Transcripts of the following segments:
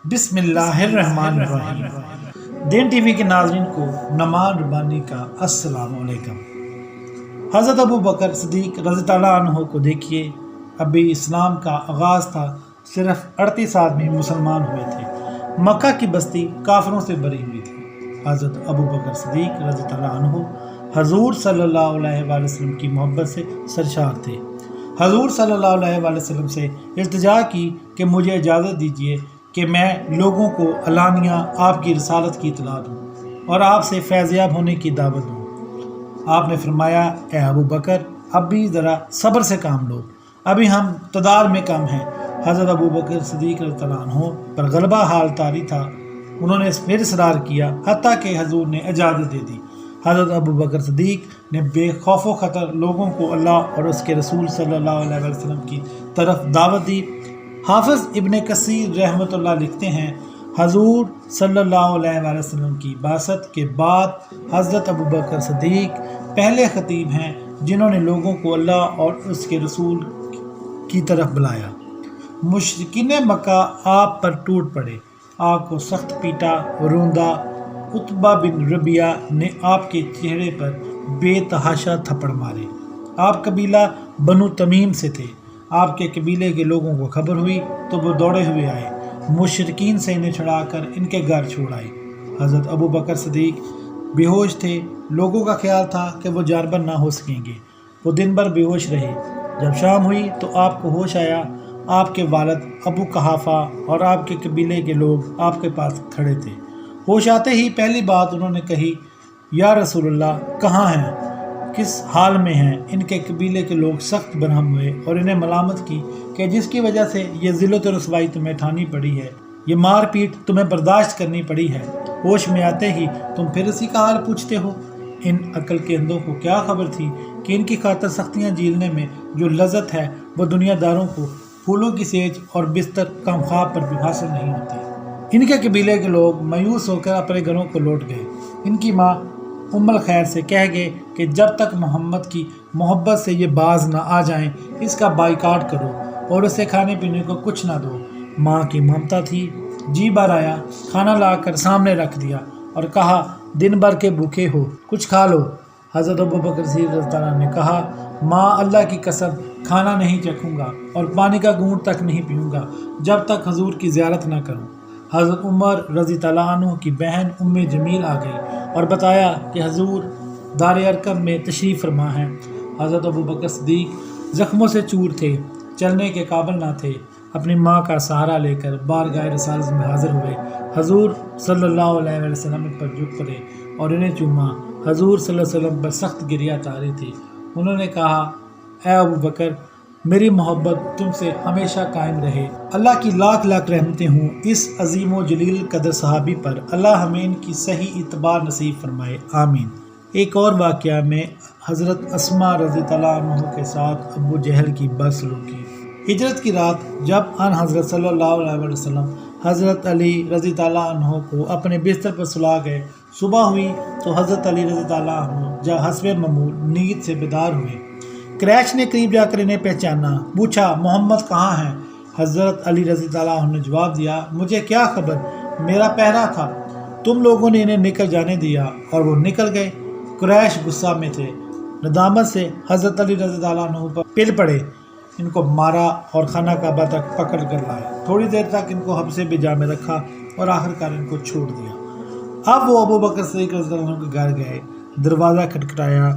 بسم اللہ الرحمن الرحیم۔ دین ٹی وی کے ناظرین کو نمان ربانی کا السلام علیکم۔ حضرت ابو بکر صدیق رضی اللہ عنہ کو دیکھیے، ابھی اسلام کا آغاز تھا، صرف 38 آدمی مسلمان ہوئے تھے، مکہ کی بستی کافروں سے بری ہوئی تھی۔ حضرت ابو بکر صدیق رضی اللہ عنہ حضور صلی اللہ علیہ وآلہ وسلم کی محبت سے سرشار تھے۔ حضور صلی اللہ علیہ وآلہ وسلم سے التجا کی کہ مجھے اجازت دیجیے کہ میں لوگوں کو علانیہ آپ کی رسالت کی اطلاع دوں اور آپ سے فیضیاب ہونے کی دعوت دوں۔ آپ نے فرمایا، اے ابو بکر، اب بھی ذرا صبر سے کام لو، ابھی ہم تعداد میں کم ہیں۔ حضرت ابو بکر صدیق رضی اللہ عنہ پر غلبہ حال طاری تھا، انہوں نے پھر اصرار کیا، حتیٰ کہ حضور نے اجازت دے دی۔ حضرت ابو بکر صدیق نے بے خوف و خطر لوگوں کو اللہ اور اس کے رسول صلی اللہ علیہ وسلم کی طرف دعوت دی۔ حافظ ابن کثیر رحمۃ اللہ لکھتے ہیں، حضور صلی اللہ علیہ وآلہ وسلم کی بعثت کے بعد حضرت ابو بکر صدیق پہلے خطیب ہیں جنہوں نے لوگوں کو اللہ اور اس کے رسول کی طرف بلایا۔ مشرکین مکہ آپ پر ٹوٹ پڑے، آپ کو سخت پیٹا روندا۔ عتبہ بن ربیعہ نے آپ کے چہرے پر بے تحاشا تھپڑ مارے۔ آپ قبیلہ بنو تمیم سے تھے، آپ کے قبیلے کے لوگوں کو خبر ہوئی تو وہ دوڑے ہوئے آئے، مشرکین سے انہیں چھڑا کر ان کے گھر چھوڑ آئے۔ حضرت ابو بکر صدیق بے ہوش تھے، لوگوں کا خیال تھا کہ وہ جانبر نہ ہو سکیں گے، وہ دن بھر بے ہوش رہے۔ جب شام ہوئی تو آپ کو ہوش آیا، آپ کے والد ابو قحافہ اور آپ کے قبیلے کے لوگ آپ کے پاس کھڑے تھے۔ ہوش آتے ہی پہلی بات انہوں نے کہی، یا رسول اللہ، کہاں ہیں، کس حال میں ہیں؟ ان کے قبیلے کے لوگ سخت برہم ہوئے اور انہیں ملامت کی کہ جس کی وجہ سے یہ ذلت و رسوائی تمہیں اٹھانی پڑی ہے، یہ مار پیٹ تمہیں برداشت کرنی پڑی ہے، ہوش میں آتے ہی تم پھر اسی کا حال پوچھتے ہو۔ ان عقل کے اندھوں کو کیا خبر تھی کہ ان کی خاطر سختیاں جھیلنے میں جو لذت ہے وہ دنیا داروں کو پھولوں کی سیج اور بستر کم خواب پر بھی حاصل نہیں ہوتی۔ ان کے قبیلے کے لوگ مایوس ہو کر اپنے گھروں کو لوٹ گئے۔ ان کی ماں ام الخیر سے کہہ گئے کہ جب تک محمد کی محبت سے یہ باز نہ آ جائیں، اس کا بائیکاٹ کرو اور اسے کھانے پینے کو کچھ نہ دو۔ ماں کی ممتا تھی، جی بھر آیا، کھانا لا کر سامنے رکھ دیا اور کہا، دن بھر کے بھوکے ہو، کچھ کھا لو۔ حضرت ابو بکر صدیق رضی اللہ عنہ نے کہا، ماں، اللہ کی قسم، کھانا نہیں چکھوں گا اور پانی کا گھونٹ تک نہیں پیوں گا جب تک حضور کی زیارت نہ کروں۔ حضرت عمر رضی اللہ عنہ کی بہن ام جمیل آ گئی اور بتایا کہ حضور دار ارقم میں تشریف فرما ہیں۔ حضرت ابو بکر صدیق زخموں سے چور تھے، چلنے کے قابل نہ تھے، اپنی ماں کا سہارا لے کر بارگاہ رسالت میں حاضر ہوئے۔ حضور صلی اللہ علیہ وسلم پر جھک پڑے اور انہیں چوما۔ حضور صلی اللہ علیہ وسلم پر سخت گریہ طاری تھی۔ انہوں نے کہا، اے ابو بکر، میری محبت تم سے ہمیشہ قائم رہے، اللہ کی لاکھ لاکھ رحمتیں ہوں اس عظیم و جلیل قدر صحابی پر، اللہ ہمیں ان کی صحیح اتباع نصیب فرمائے، آمین۔ ایک اور واقعہ میں حضرت اسماء رضی اللہ عنہ کے ساتھ ابو جہل کی بدسلوکی۔ ہجرت کی رات جب ان حضرت صلی اللہ علیہ وسلم حضرت علی رضی اللہ عنہ کو اپنے بستر پر سلا گئے، صبح ہوئی تو حضرت علی رضی اللہ عنہ جب حسب معمول نیند سے بیدار ہوئے۔ قریش نے قریب جا کر انہیں پہچانا، پوچھا، محمد کہاں ہیں؟ حضرت علی رضی اللہ عنہ نے جواب دیا، مجھے کیا خبر، میرا پہرا تھا، تم لوگوں نے انہیں نکل جانے دیا اور وہ نکل گئے۔ قریش غصہ میں تھے، ندامت سے حضرت علی رضی اللہ عنہ پر پل پڑے، ان کو مارا اور خانہ کعبہ تک پکڑ کر لائے۔ تھوڑی دیر تک ان کو حبسے بجا میں رکھا اور آخرکار ان کو چھوڑ دیا۔ اب وہ ابو بکر صدیق رضی اللہ عنہ کے گھر گئے، دروازہ کھٹکھٹایا،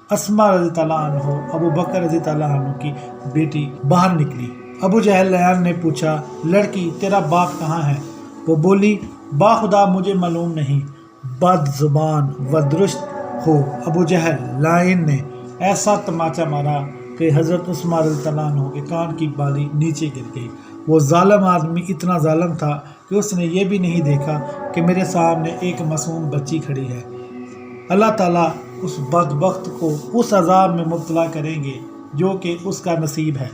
اسماء رضی اللہ عنہ ابو بکر رضی اللہ عنہ کی بیٹی باہر نکلی۔ ابو جہل لعان نے پوچھا، لڑکی، تیرا باپ کہاں ہے؟ وہ بولی، باخدا مجھے معلوم نہیں، بد زبان و درشت ہو۔ ابو جہل لعین نے ایسا تماچا مارا کہ حضرت اسماء رضی اللہ عنہ کے کان کی بالی نیچے گر گئی۔ وہ ظالم آدمی اتنا ظالم تھا کہ اس نے یہ بھی نہیں دیکھا کہ میرے سامنے ایک معصوم بچی کھڑی ہے۔ اللہ تعالیٰ اس بدبخت کو اس عذاب میں مبتلا کریں گے جو کہ اس کا نصیب ہے۔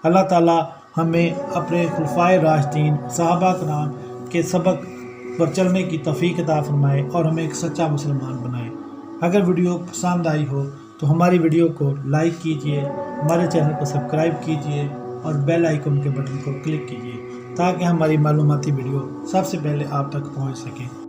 اللہ تعالیٰ ہمیں اپنے خلفائے راشدین صحابہ کرام کے سبق پر چلنے کی توفیق عطا فرمائے اور ہمیں ایک سچا مسلمان بنائے۔ اگر ویڈیو پسند آئی ہو تو ہماری ویڈیو کو لائک کیجیے، ہمارے چینل کو سبسکرائب کیجیے اور بیل آئیکن کے بٹن کو کلک کیجیے۔ تاکہ ہماری معلوماتی ویڈیو سب سے پہلے آپ تک پہنچ سکیں۔